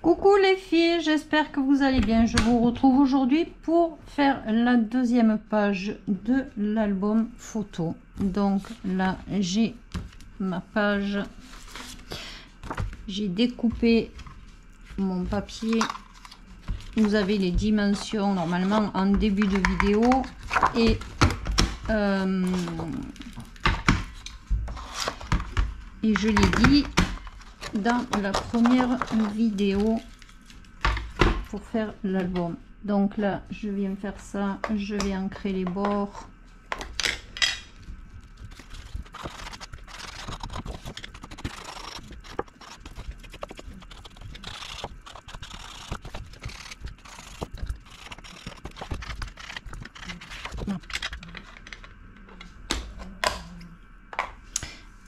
Coucou les filles, j'espère que vous allez bien. Je vous retrouve aujourd'hui pour faire la deuxième page de l'album photo. Donc là, j'ai ma page. J'ai découpé mon papier. Vous avez les dimensions normalement en début de vidéo. Et je l'ai dit dans la première vidéo pour faire l'album. Donc là, je viens faire ça, je vais ancrer les bords.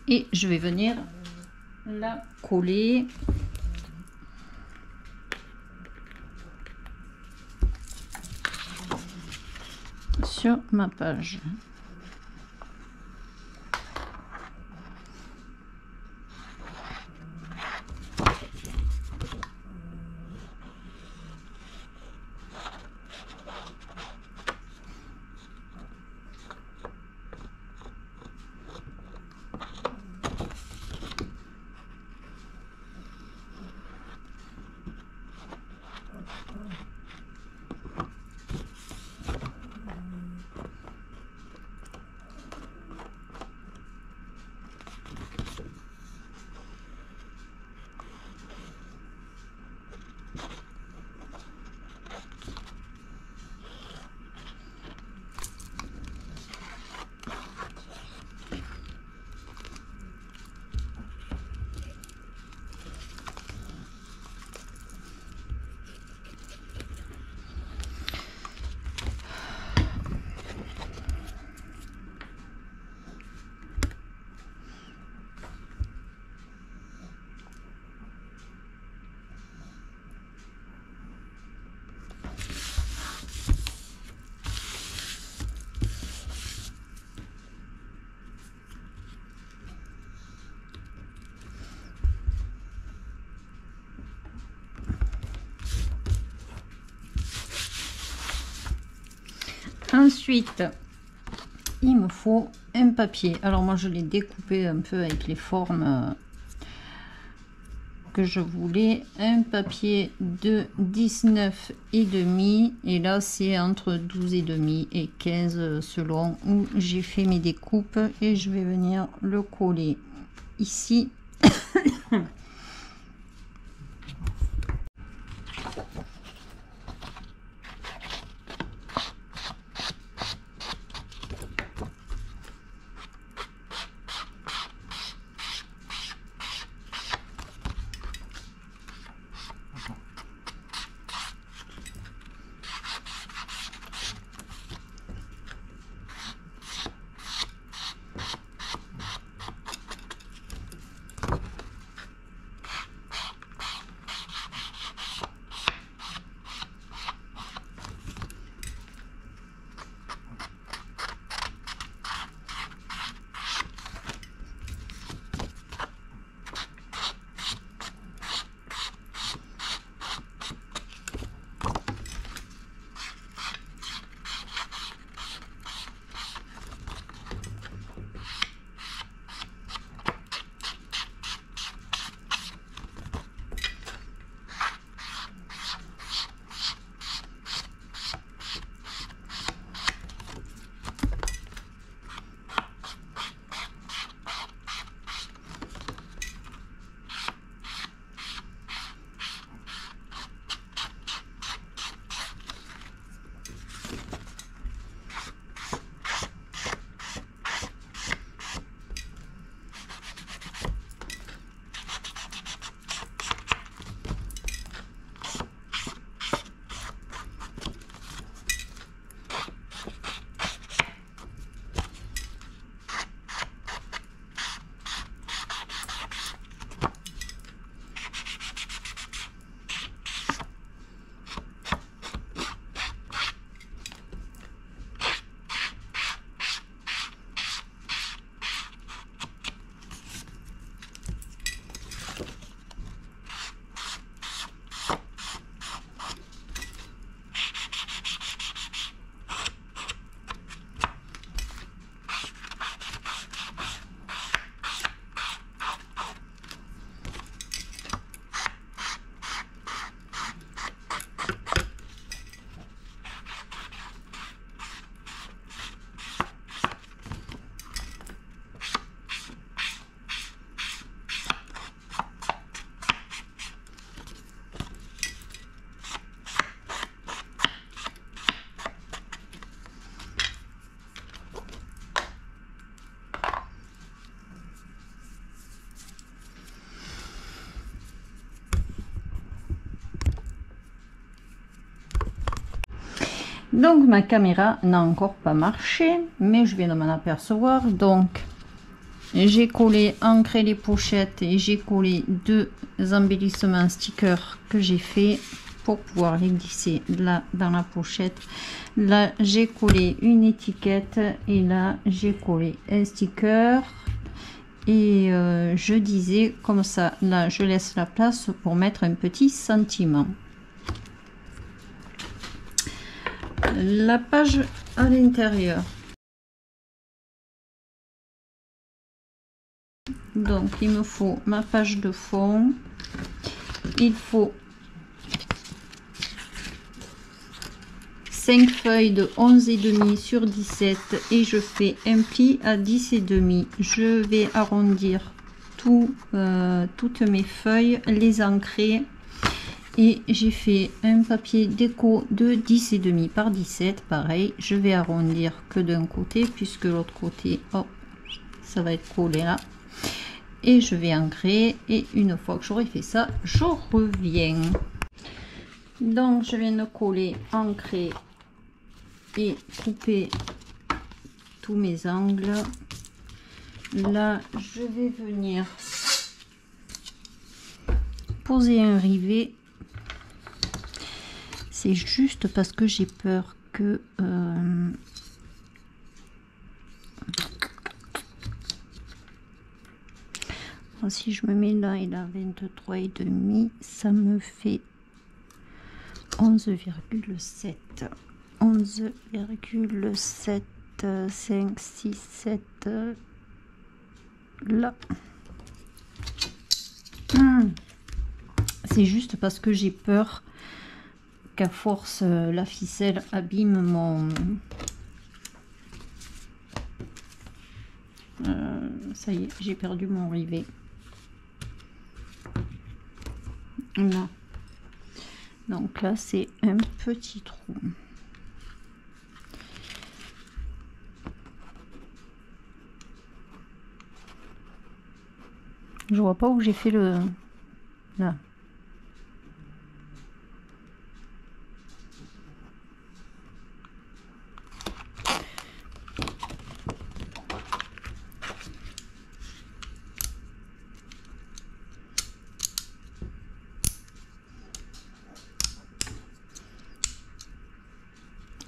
Et je vais venir la coller sur ma page. Ensuite, il me faut un papier. Alors moi, je l'ai découpé un peu avec les formes que je voulais. Un papier de 19,5 et là, c'est entre 12,5 et 15 selon où j'ai fait mes découpes. Et je vais venir le coller ici. Donc ma caméra n'a encore pas marché, mais je viens de m'en apercevoir. Donc j'ai collé, ancré les pochettes et j'ai collé deux embellissements stickers que j'ai fait pour pouvoir les glisser là dans la pochette. Là j'ai collé une étiquette et là j'ai collé un sticker. Et je disais comme ça, là je laisse la place pour mettre un petit sentiment. La page à l'intérieur. Donc il me faut ma page de fond. Il faut 5 feuilles de 11,5 sur 17 et je fais un pli à 10,5. Je vais arrondir toutes mes feuilles, les ancrer. Et j'ai fait un papier déco de 10,5 par 17. Pareil, je vais arrondir que d'un côté puisque l'autre côté, hop, ça va être collé là. Et je vais ancrer. Et une fois que j'aurai fait ça, je reviens. Donc, je viens de coller, ancrer et couper tous mes angles. Là, je vais venir poser un rivet. C'est juste parce que j'ai peur que si je me mets là, il a 23,5, ça me fait 11,7. 11,7, 5, 6, 7 là. C'est juste parce que j'ai peur qu'à force la ficelle abîme mon ça y est, j'ai perdu mon rivet là. Donc là c'est un petit trou. Je vois pas où j'ai fait le là.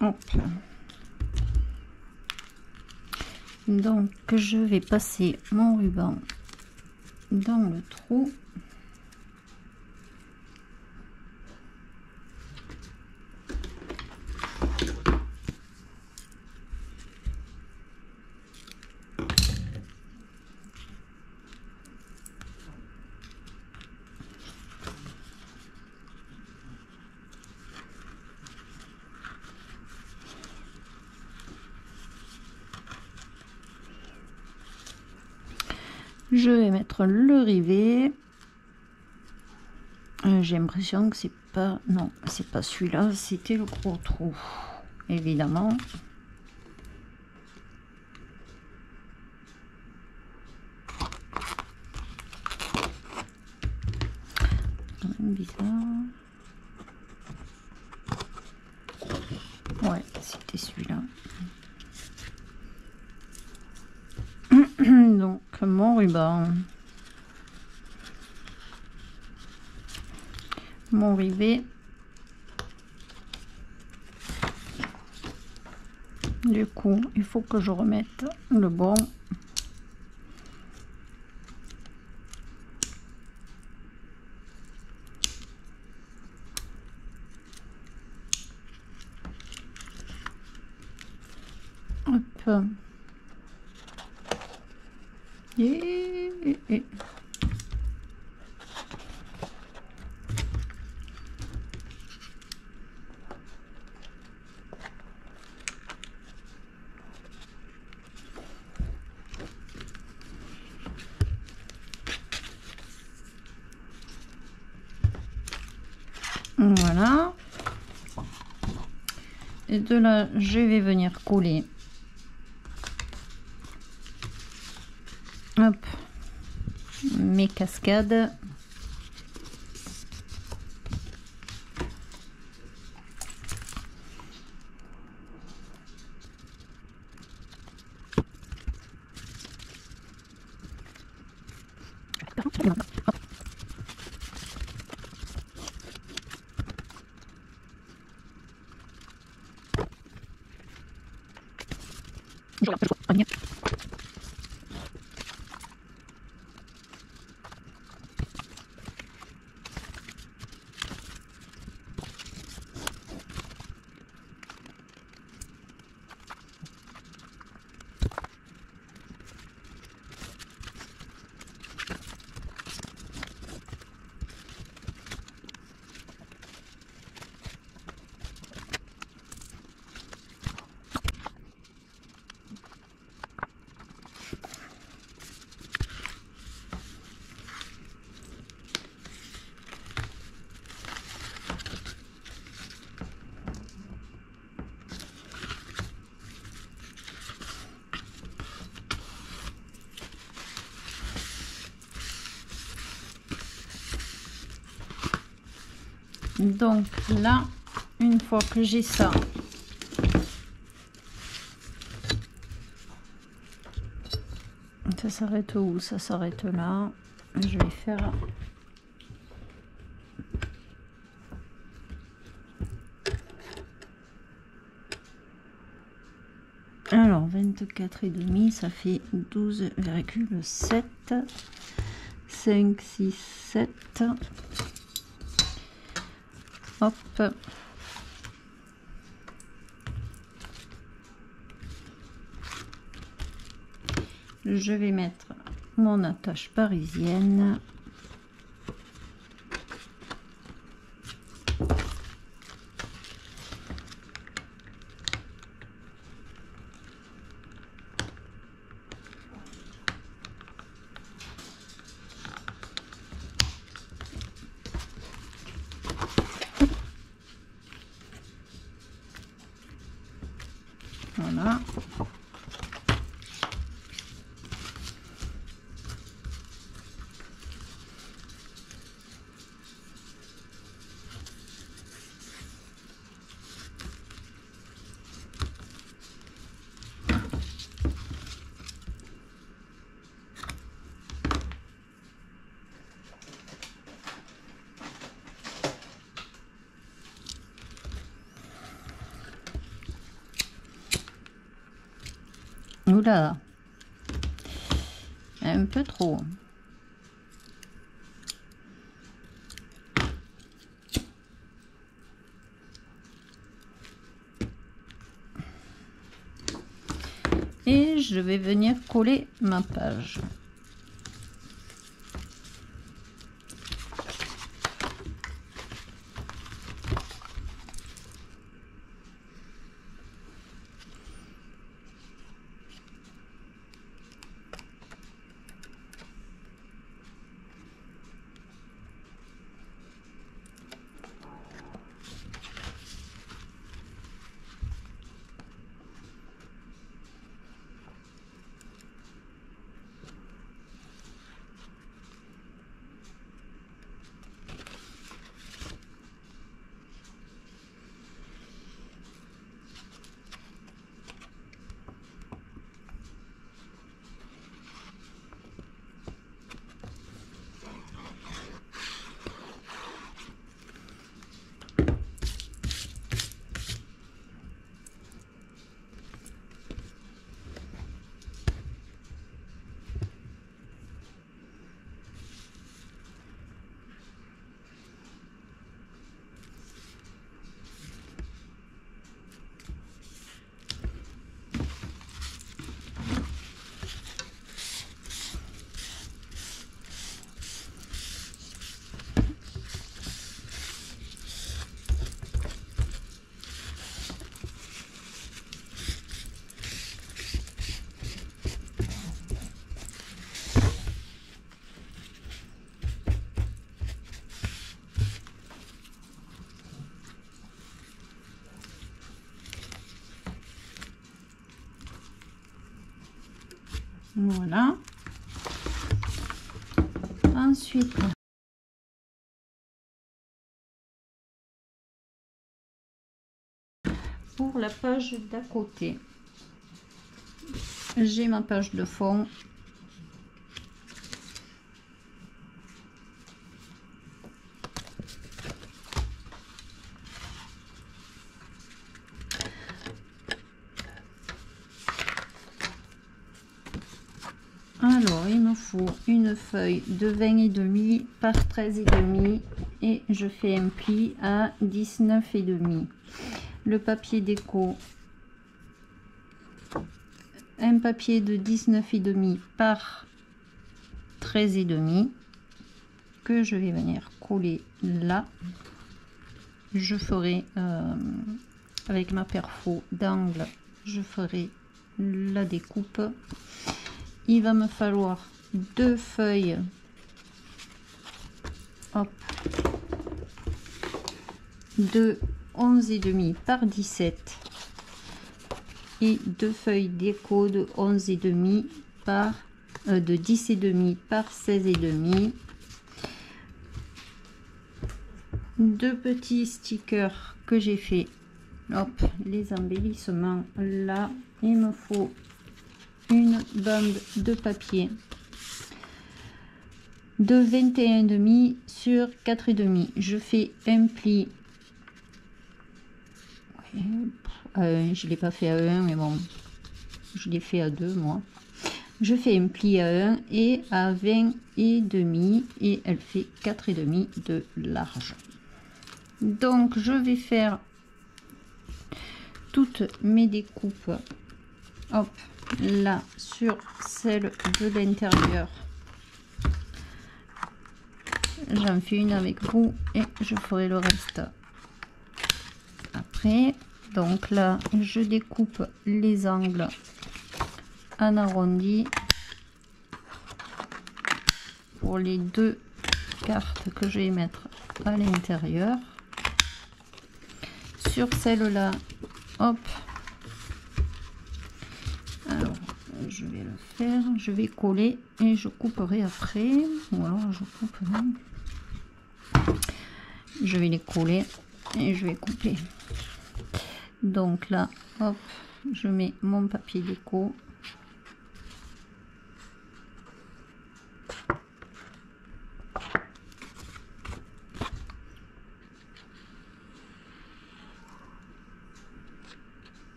Hop. Donc je vais passer mon ruban dans le trou. Je vais mettre le rivet. J'ai l'impression que c'est pas... Non, c'est pas celui-là, c'était le gros trou. Évidemment. Quand même bizarre. Ouais, c'était celui-là. Donc, mon ruban. Mon rivet. Du coup, il faut que je remette le bon. Hop. Et. Voilà. Et de là, je vais venir coller. Hop. Mes cascades. Donc là, une fois que j'ai ça, ça s'arrête où? Ça s'arrête là. Je vais faire alors 24,5, ça fait 12,7, 5, 6, 7. Hop. Je vais mettre mon attache parisienne. Voilà. Oula, un peu trop. Et je vais venir coller ma page. Voilà. Ensuite, pour la page d'à côté, j'ai ma page de fond. Alors, il me faut une feuille de 20,5 par 13,5 et je fais un pli à 19,5. Le papier déco, un papier de 19,5 par 13,5 que je vais venir coller là. Je ferai avec ma perfo d'angle, je ferai la découpe. Il va me falloir deux feuilles, hop, de 11,5 par 17 et deux feuilles déco de 11,5 par de 10,5 par 16,5. Deux petits stickers que j'ai fait, hop, les embellissements là. Il me faut une bande de papier de 21,5 sur 4,5. Je fais un pli à 1, je l'ai pas fait à 1 mais bon, je l'ai fait à 2 moi. Je fais un pli à 1 et à 20,5 et elle fait 4,5 de large. Donc je vais faire toutes mes découpes, hop, là sur celle de l'intérieur. J'en fais une avec vous et je ferai le reste après. Donc là je découpe les angles en arrondi pour les deux cartes que je vais mettre à l'intérieur. Sur celle-là, hop, alors je vais le faire, je vais coller et je couperai après, ou alors je coupe là. Je vais les coller et je vais couper. Donc là, hop, je mets mon papier déco.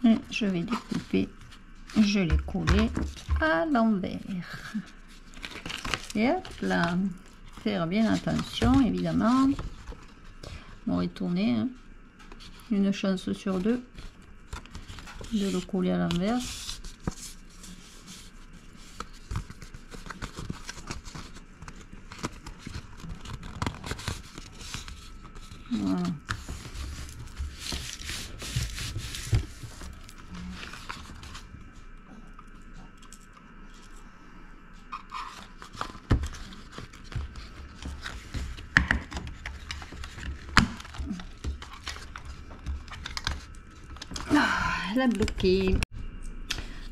Et je vais découper, je l'ai collé à l'envers. Et hop là, faire bien attention évidemment. On va retourner, hein. Une chance sur deux de le coller à l'envers. Voilà. La bloquer,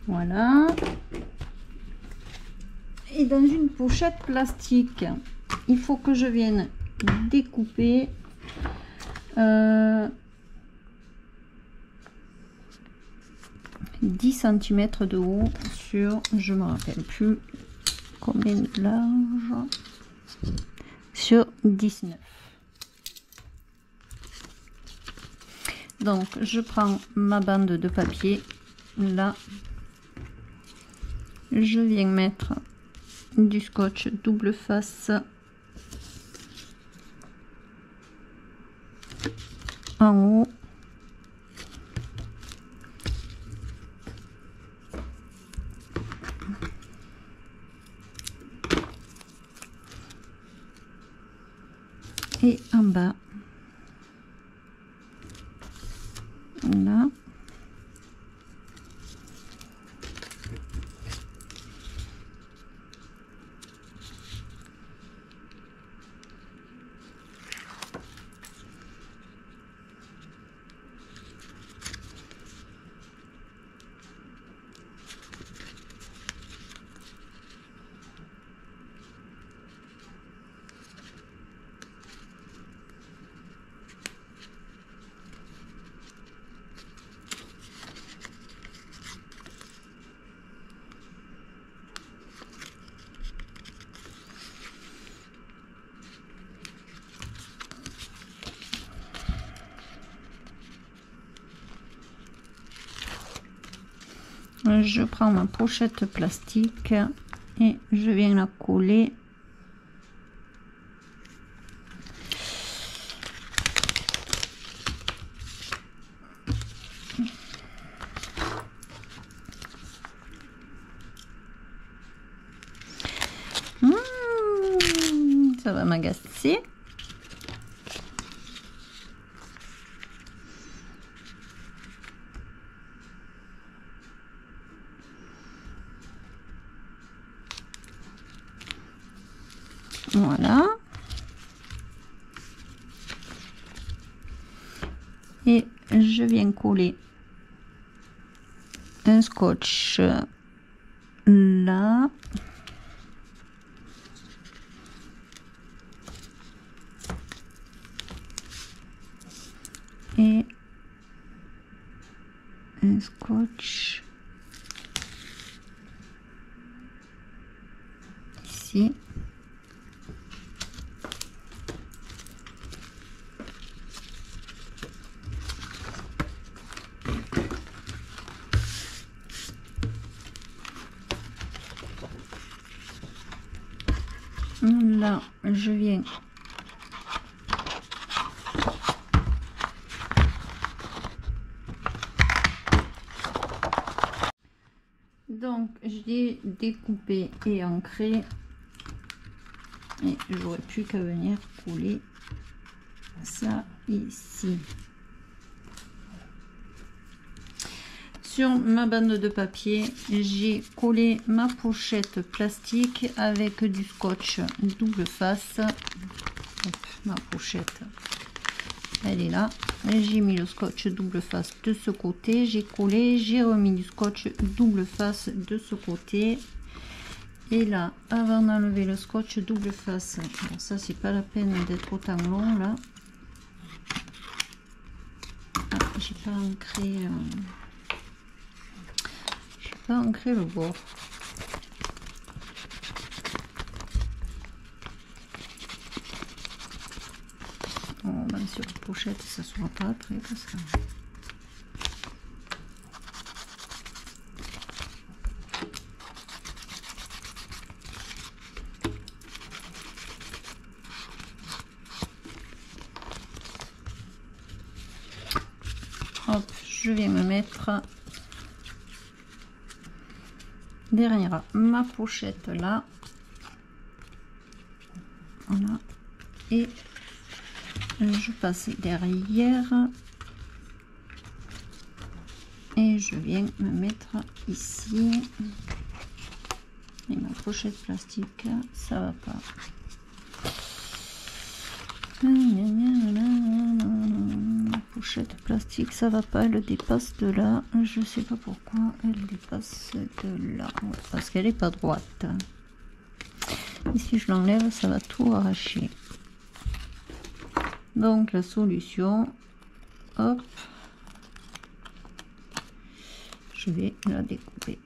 voilà. Et dans une pochette plastique, il faut que je vienne découper 10 cm de haut sur, je me rappelle plus combien de large, sur 19. Donc je prends ma bande de papier là, je viens mettre du scotch double face en haut, et en bas là. je prends ma pochette plastique et je viens la coller ça va m'agacer. Voilà. Et je viens coller un scotch là. Et un scotch ici. Là, je viens donc j'ai découpé et ancré et j'aurais pu qu'à venir coller ça ici sur ma bande de papier. J'ai collé ma pochette plastique avec du scotch double face. Hop, ma pochette elle est là, j'ai mis le scotch double face de ce côté, j'ai collé, j'ai remis du scotch double face de ce côté. Et là, avant d'enlever le scotch double face, bon, ça c'est pas la peine d'être autant long là. Ah, j'ai pas ancré le bord. Oh, ben sur la pochette ça sera pas après parce que hop, je vais me mettre derrière ma pochette là, voilà, et je passe derrière et je viens me mettre ici. Et ma pochette plastique ça va pas, la pochette plastique ça va pas, elle dépasse de là, je sais pas pourquoi elle dépasse de là, ouais, parce qu'elle est pas droite. Et si je l'enlève ça va tout arracher. Donc la solution, hop, je vais la découper.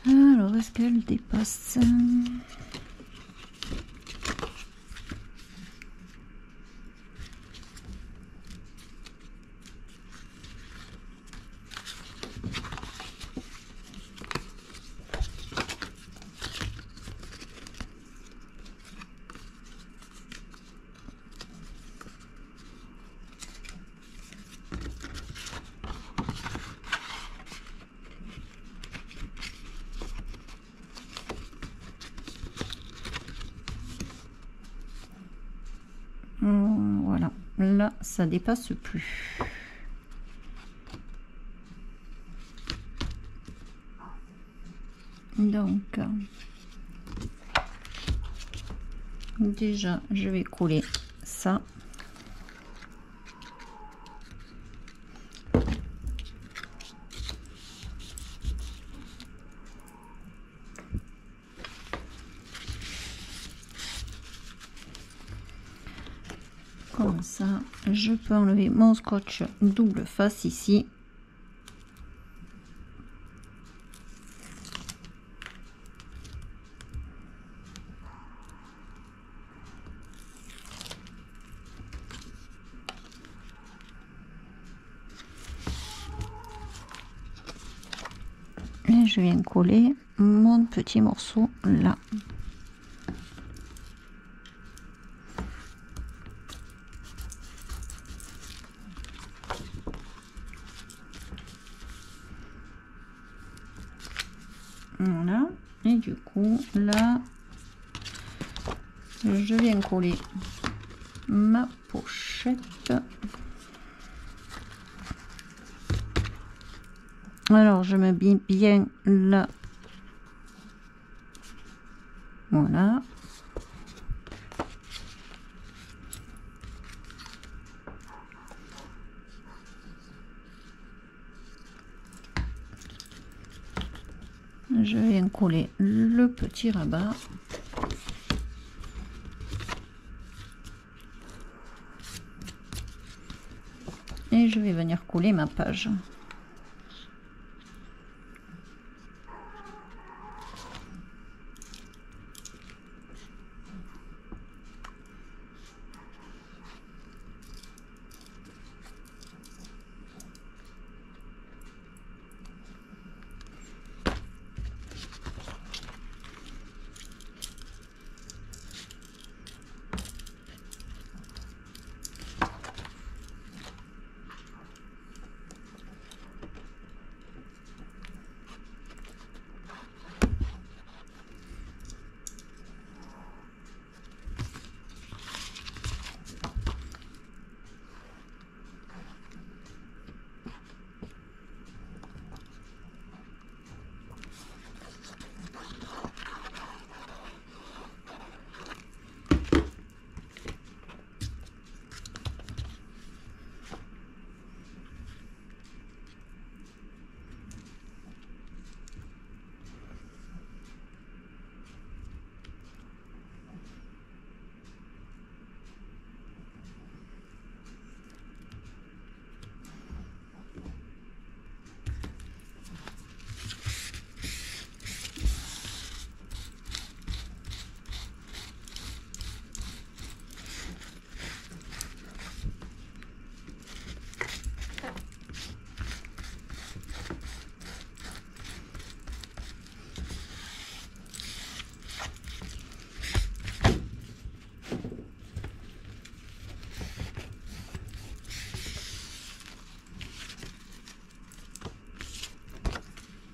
Alors est-ce qu'elle dépasse? Voilà, là ça dépasse plus. Donc déjà je vais coller ça. Comme ça, je peux enlever mon scotch double face ici. je viens coller mon petit morceau là. Voilà, et du coup là je viens coller ma pochette. Alors je me mets bien là, voilà. Je viens coller le petit rabat. Et je vais venir coller ma page.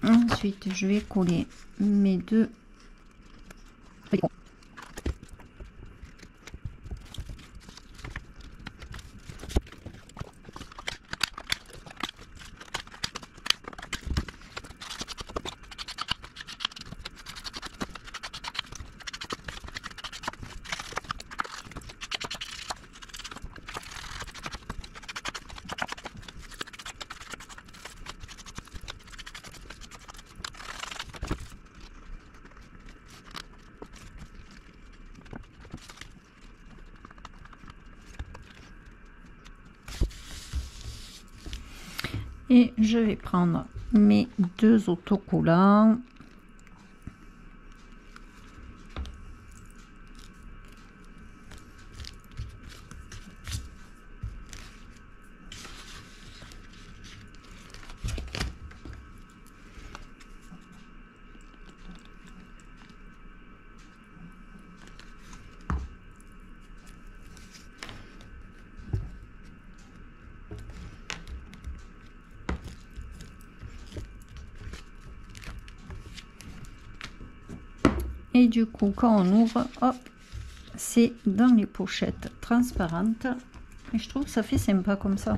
Ensuite, je vais coller mes deux fricons. Et je vais prendre mes deux autocollants. Et du coup, quand on ouvre, hop, c'est dans les pochettes transparentes. Et je trouve que ça fait sympa comme ça.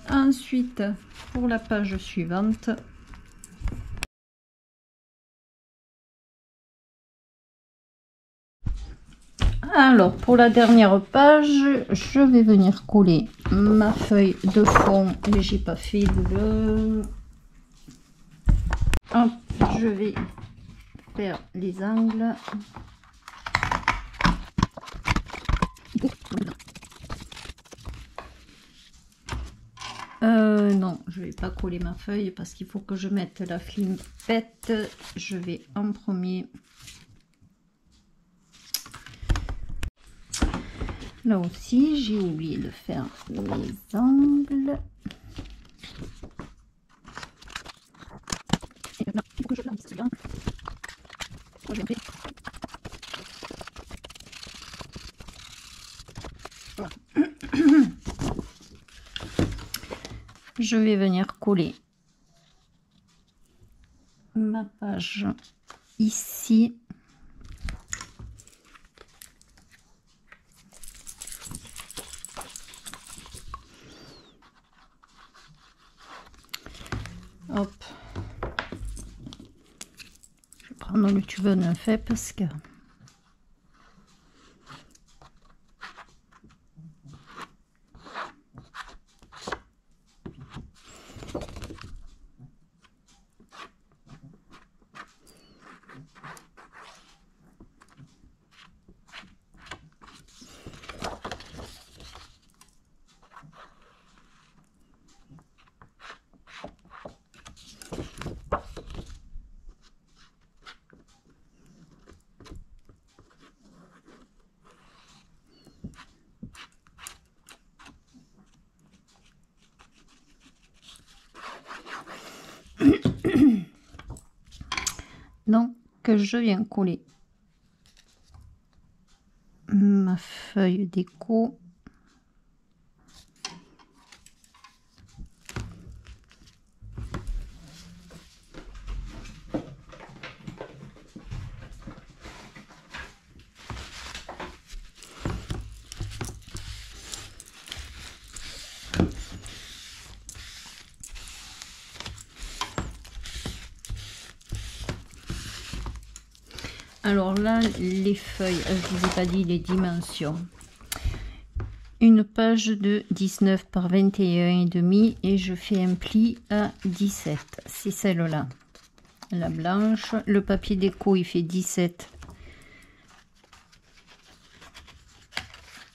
Ensuite, pour la page suivante, alors pour la dernière page, je vais venir coller ma feuille de fond et j'ai pas fait de... Hop, je vais faire les angles. Non, je vais pas coller ma feuille parce qu'il faut que je mette la flippette. Je vais en premier. Là aussi, j'ai oublié de faire les angles. temps. Oh, j'ai pris. Voilà. Je vais venir coller ma page ici. Hop. Je vais prendre le tube neuf fait parce que donc je viens coller ma feuille déco. Alors là, les feuilles, je ne vous ai pas dit les dimensions. Une page de 19 par 21,5 et je fais un pli à 17. C'est celle-là, la blanche. Le papier déco, il fait 17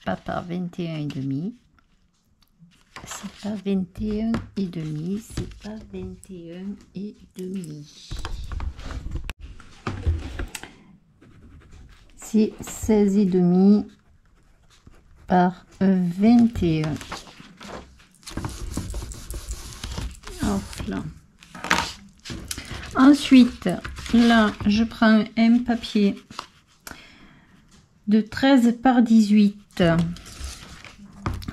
pas par 21,5. C'est pas 21,5, c'est pas 21,5. C'est 16,5 par 21. Hop là. Ensuite, là, je prends un papier de 13 par 18.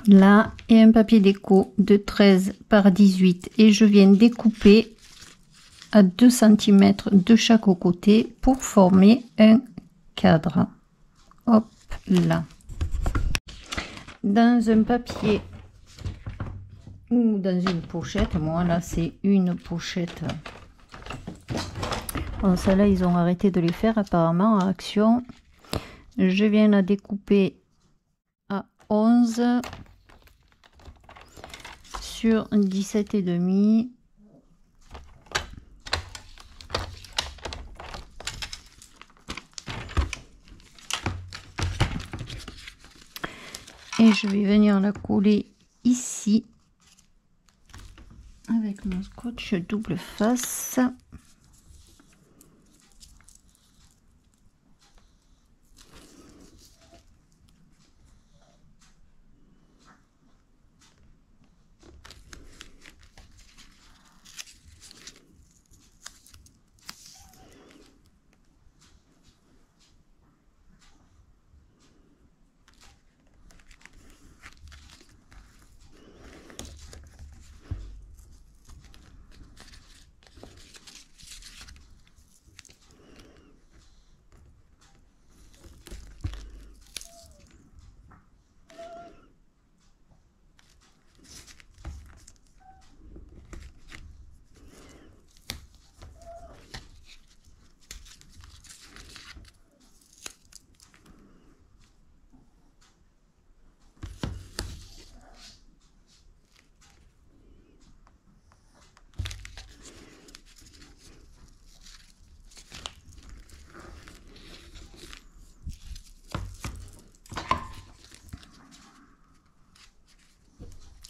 Là, et un papier déco de 13 par 18. Et je viens découper à 2 cm de chaque côté pour former un cadre. Hop là. Dans un papier ou dans une pochette, moi là c'est une pochette. Bon, celle-là ils ont arrêté de les faire apparemment à Action. Je viens la découper à 11 sur 17,5. Et je vais venir la coller ici avec mon scotch double face.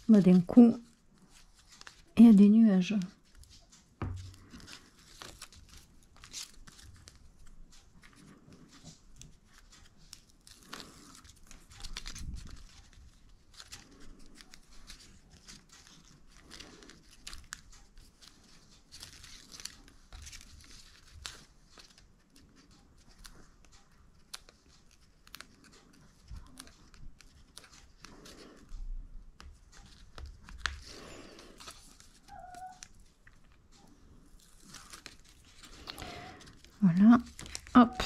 Bah, d'un coup, il y a des nuages. Voilà, hop.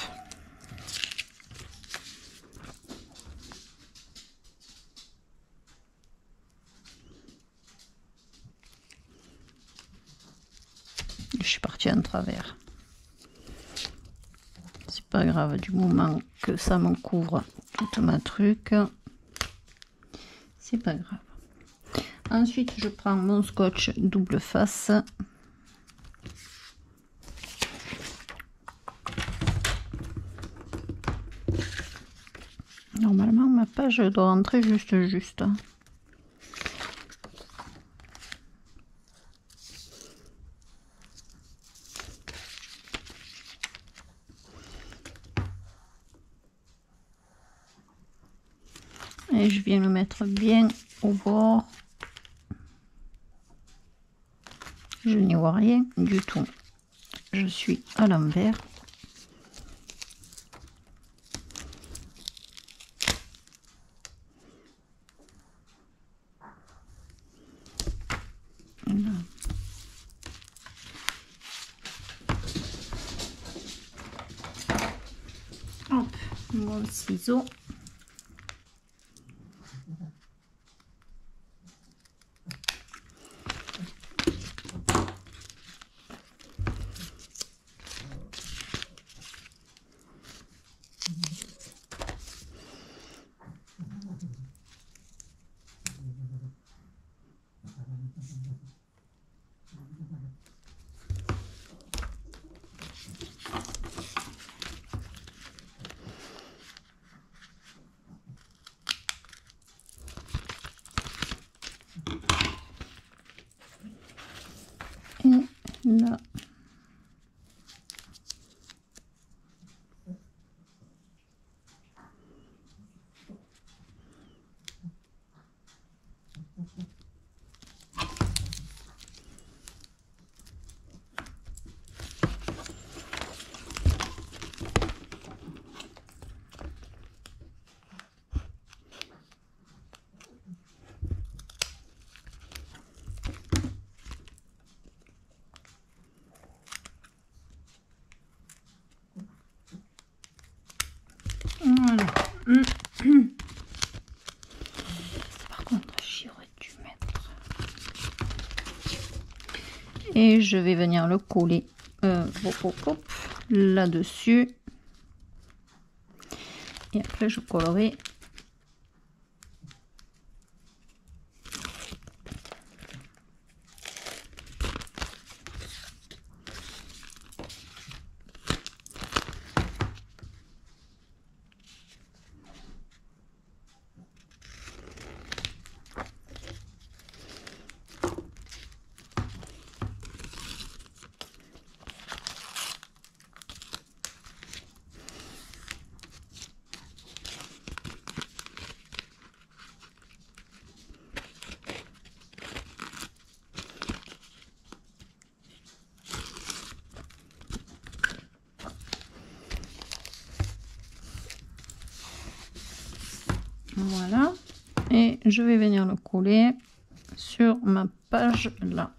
Je suis partie en travers. C'est pas grave du moment que ça me couvre toute ma truc. C'est pas grave. Ensuite, je prends mon scotch double face. Normalement, ma page doit rentrer juste. Et je viens le mettre bien au bord. Je n'y vois rien du tout. Je suis à l'envers. Hop, mon ciseau. Et là. Voilà. Par contre, j'aurais dû mettre. Et je vais venir le coller là-dessus. Et après, je collerai. Voilà, et je vais venir le coller sur ma page là.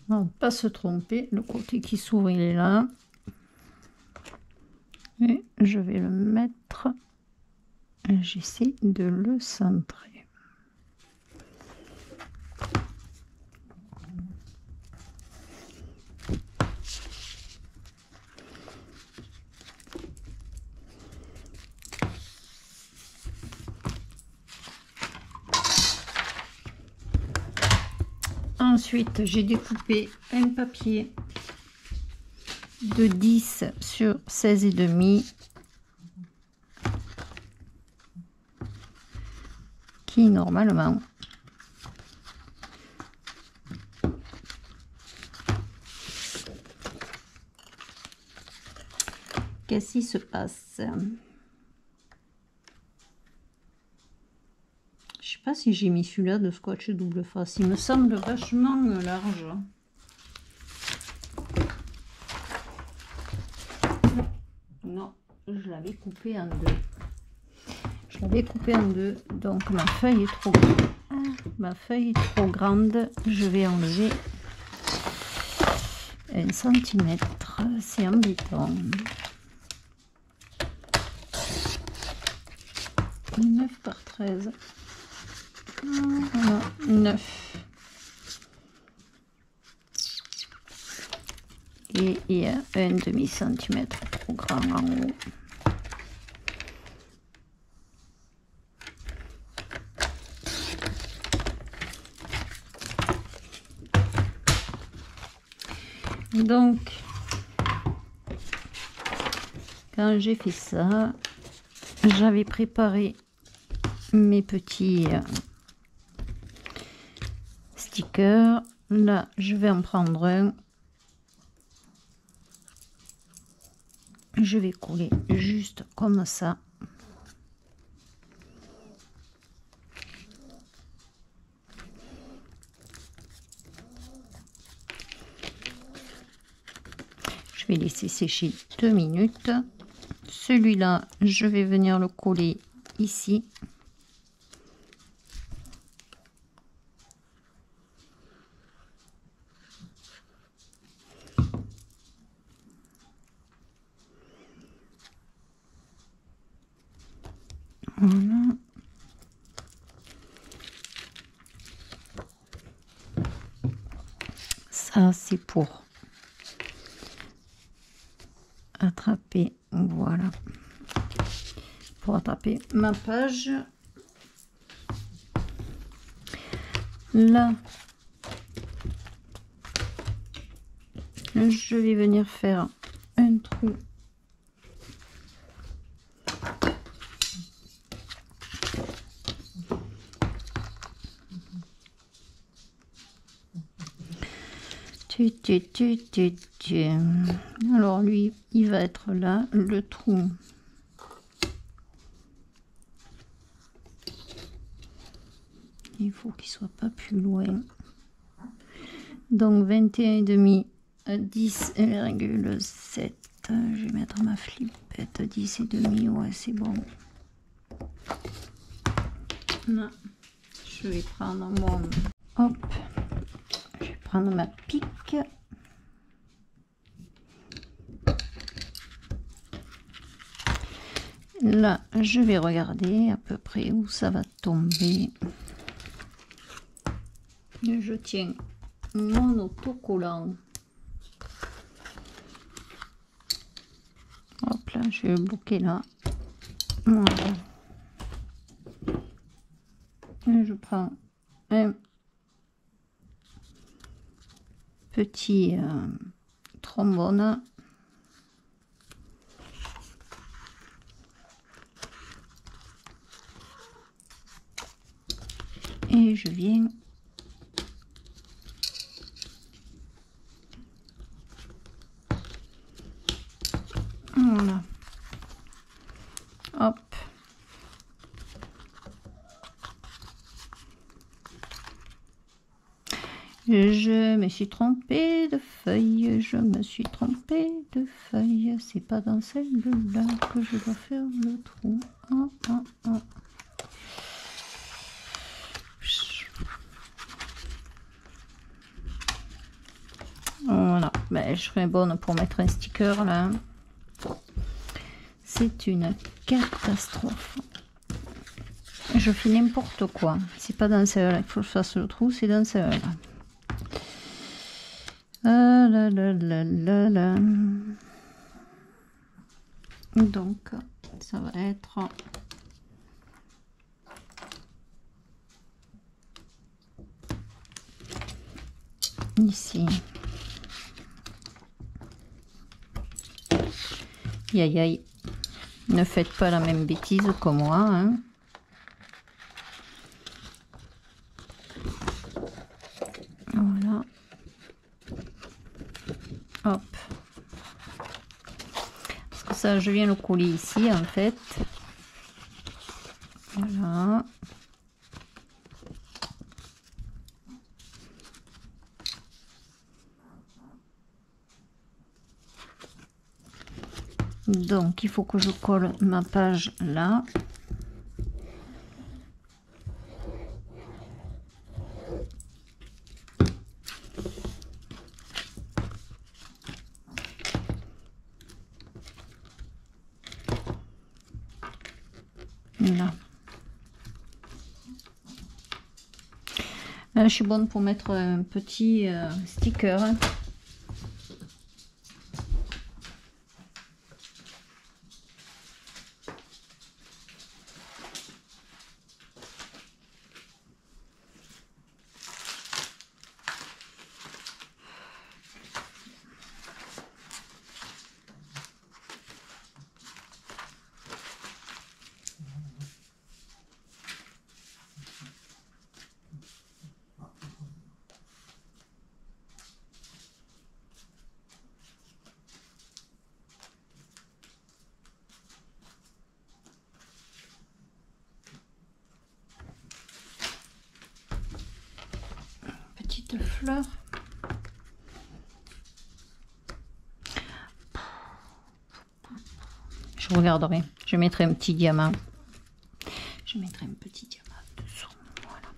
Non, pas se tromper, le côté qui s'ouvre il est là, et je vais le mettre, j'essaie de le centrer. Ensuite, j'ai découpé un papier de 10 sur 16,5 qui normalement qu'est-ce qui se passe? Je sais pas si j'ai mis celui-là de scotch double face. Il me semble vachement large. Non, je l'avais coupé en deux. Je l'avais coupé en deux, donc ma feuille est trop grande. Ma feuille est trop grande. Je vais enlever 1 cm. C'est embêtant. 9 par 13. Voilà, 9. Et il y a un demi-centimètre trop grand en haut. Donc, quand j'ai fait ça, j'avais préparé mes petits stickers. Là, je vais en prendre un. Je vais coller juste comme ça. Je vais laisser sécher 2 minutes. Celui-là, je vais venir le coller ici. Voilà. Ça, c'est pour attraper, voilà, pour attraper ma page. Là, je vais venir faire un trou Alors lui, il va être là, le trou. Il faut qu'il soit pas plus loin. Donc 21,5 à 10,7. Je vais mettre ma flippette 10,5. Ouais, c'est bon. Là, je vais prendre mon... Hop. Je vais prendre ma pique. Là, je vais regarder à peu près où ça va tomber. Je tiens mon autocollant. Hop là, je vais le bloquer là. Voilà. Et je prends un petit trombone. Et je viens voilà, hop, je me suis trompée de feuille, c'est pas dans celle-là que je dois faire le trou. Voilà, ben, je serais bonne pour mettre un sticker là. C'est une catastrophe. Je fais n'importe quoi. C'est pas dans celle-là qu'il faut que je fasse le trou, c'est dans celle-là. Ah là là là là là. Donc, ça va être... ici. Aïe aïe. Ne faites pas la même bêtise que moi, hein. Voilà. Hop. Parce que ça, je viens le coller ici en fait. Voilà. Donc il faut que je colle ma page là. Là. Là, je suis bonne pour mettre un petit sticker. Petite fleur. Je regarderai. Je mettrai un petit diamant. Je mettrai un petit diamant dessous. Voilà.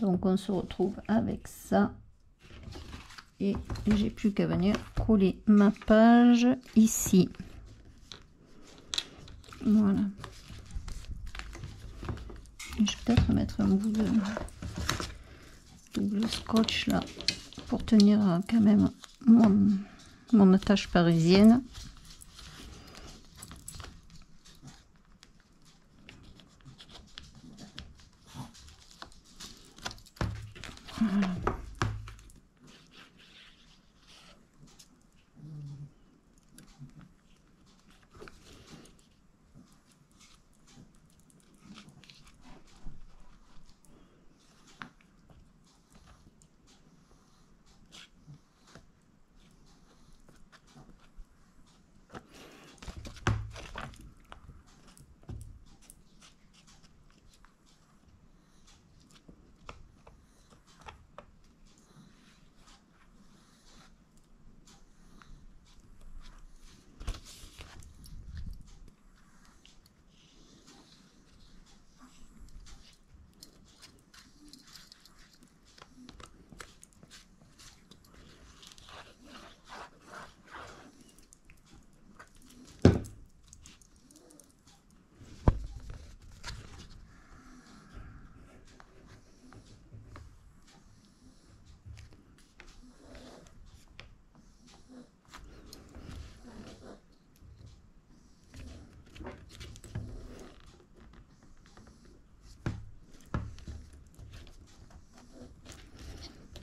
Donc on se retrouve avec ça. Et j'ai plus qu'à venir coller ma page ici. Voilà. Je vais peut-être mettre un bout de double scotch là pour tenir quand même mon attache parisienne. Voilà.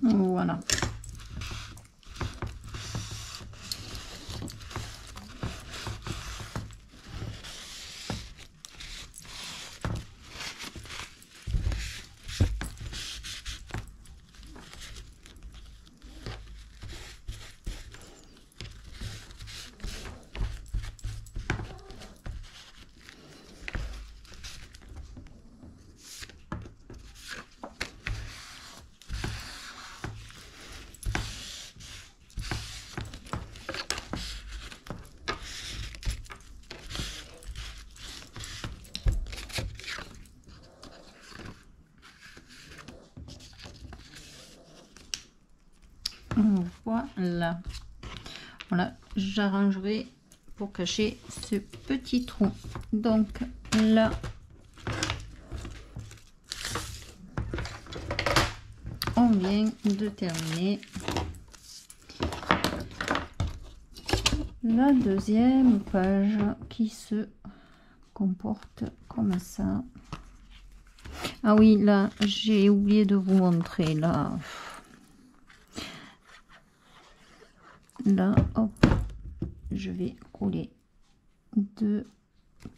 Voilà. Voilà. Voilà, j'arrangerai pour cacher ce petit trou. Donc là, on vient de terminer la deuxième page qui se comporte comme ça. Ah oui, là, j'ai oublié de vous montrer là. Là, hop, je vais coller deux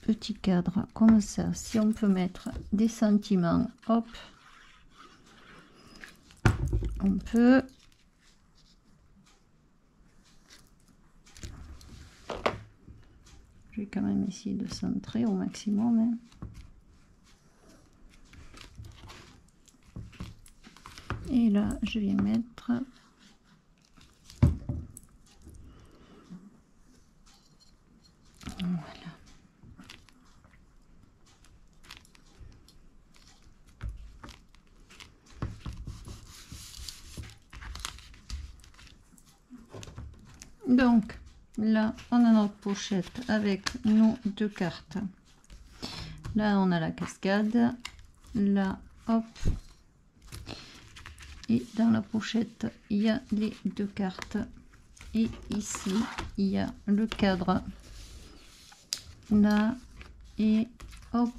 petits cadres comme ça. Si on peut mettre des sentiments, hop, on peut. vais quand même essayer de centrer au maximum. Hein. Et là, je vais mettre voilà. Donc là, on a notre pochette avec nos 2 cartes. Là, on a la cascade. Là, hop. Et dans la pochette, il y a les 2 cartes. Et ici, il y a le cadre. Là, et hop.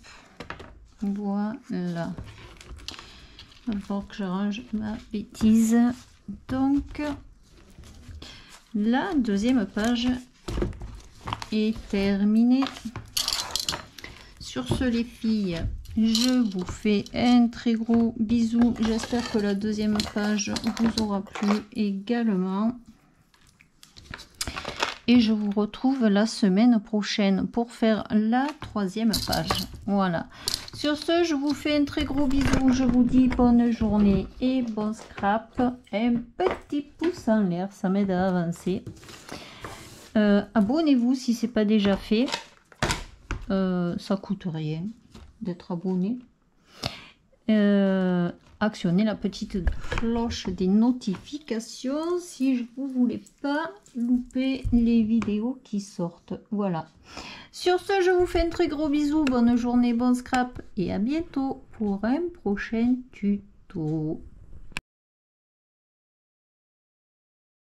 Voilà. Il faut que je range ma bêtise. Donc, la deuxième page est terminée. Sur ce, les filles, je vous fais un très gros bisou. J'espère que la deuxième page vous aura plu également. Et je vous retrouve la semaine prochaine pour faire la troisième page. Voilà. Sur ce, je vous fais un très gros bisou. Je vous dis bonne journée et bon scrap. Un petit pouce en l'air, ça m'aide à avancer. Abonnez-vous si ce n'est pas déjà fait. Ça coûte rien d'être abonné. Actionnez la petite cloche des notifications si je vous voulez pas louper les vidéos qui sortent. Voilà. Sur ce, je vous fais un très gros bisou. Bonne journée, bon scrap et à bientôt pour un prochain tuto.